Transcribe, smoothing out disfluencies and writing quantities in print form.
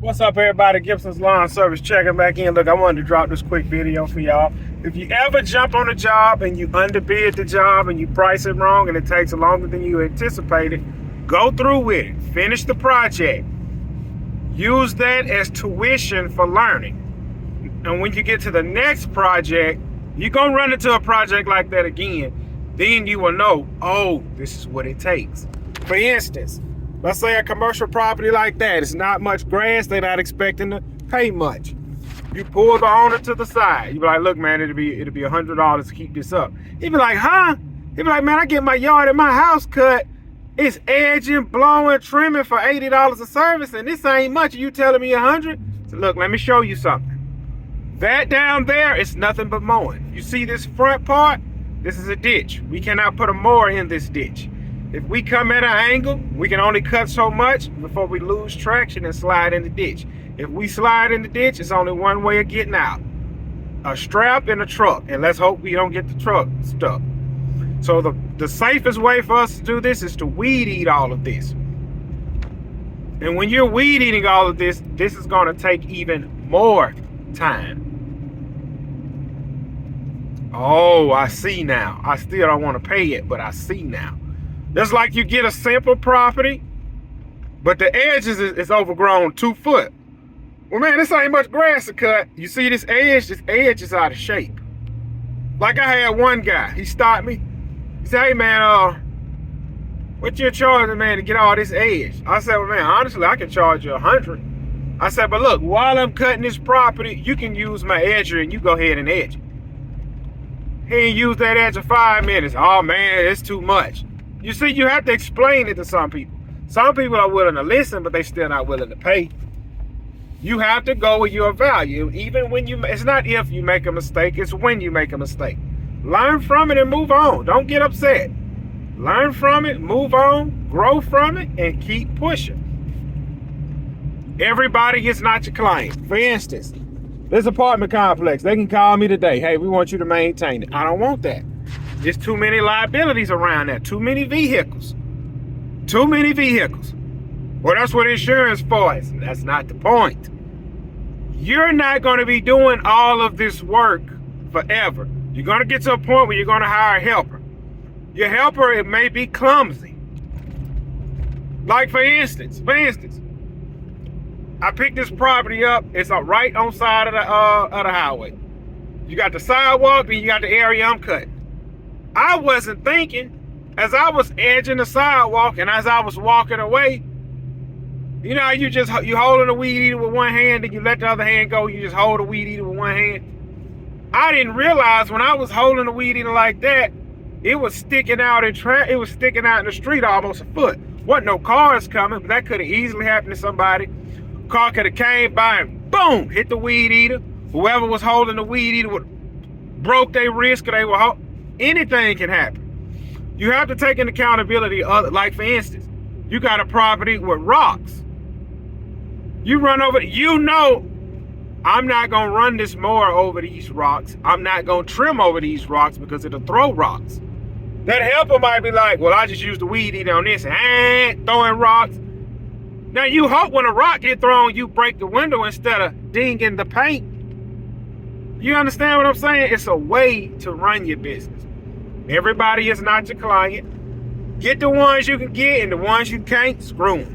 What's up, everybody? Gibson's Lawn Service checking back in. Look, I wanted to drop this quick video for y'all. If you ever jump on a job and you underbid the job and you price it wrong and it takes longer than you anticipated, go through with it. Finish the project. Use that as tuition for learning. And when you get to the next project, you're going to run into a project like that again. Then you will know, oh, this is what it takes. For instance, let's say a commercial property like that. It's not much grass. They're not expecting to pay much. You pull the owner to the side. You be like, look, man, it'll be $100 to keep this up. He'd be like, huh? He'd be like, man, I get my yard and my house cut. It's edging, blowing, trimming for $80 a service, and this ain't much. You telling me $100? So look, let me show you something. That down there is nothing but mowing. You see this front part? This is a ditch. We cannot put a mower in this ditch. If we come at an angle, we can only cut so much before we lose traction and slide in the ditch. If we slide in the ditch, it's only one way of getting out. A strap and a truck, and let's hope we don't get the truck stuck. So the safest way for us to do this is to weed eat all of this. And when you're weed eating all of this, this is gonna take even more time. Oh, I see now. I still don't want to pay it, but I see now. That's like you get a simple property, but the edges is overgrown 2 foot. Well, man, this ain't much grass to cut. You see this edge is out of shape. Like I had one guy, he stopped me. He said, hey man, what you charging, man, to get all this edge? I said, well, man, honestly, I can charge you $100. I said, but look, while I'm cutting this property, you can use my edger and you go ahead and edge it. He ain't used that edge for 5 minutes. Oh man, it's too much. You see, you have to explain it to some people. Some people are willing to listen, but they still not willing to pay. You have to go with your value. Even when it's not if you make a mistake, it's when you make a mistake. Learn from it and move on. Don't get upset. Learn from it, move on, grow from it, and keep pushing. Everybody is not your client. For instance, this apartment complex, they can call me today. Hey, we want you to maintain it. I don't want that. There's too many liabilities around there. Too many vehicles. Too many vehicles. Well, that's what insurance for is. That's not the point. You're not going to be doing all of this work forever. You're going to get to a point where you're going to hire a helper. Your helper, it may be clumsy. Like for instance, I picked this property up. It's right on side of the highway. You got the sidewalk, then you got the area I'm cutting. I wasn't thinking, as I was edging the sidewalk and as I was walking away, you know, you holding the weed eater with one hand and you let the other hand go, you just hold the weed eater with one hand. I didn't realize when I was holding the weed eater like that, it was sticking out in the street almost a foot. Wasn't no cars coming, but that could have easily happened to somebody. Car could have came by and boom, hit the weed eater. Whoever was holding the weed eater would broke their wrist, or they were anything can happen. You have to take into accountability like for instance, you got a property with rocks. You run over, you know, I'm not gonna run this mower over these rocks. I'm not gonna trim over these rocks because it'll throw rocks. That helper might be like, well, I just used the weed eater on this and throwing rocks. Now you hope when a rock get thrown, you break the window instead of dinging the paint. You understand what I'm saying? It's a way to run your business. Everybody is not your client. Get the ones you can get, and the ones you can't, screw them.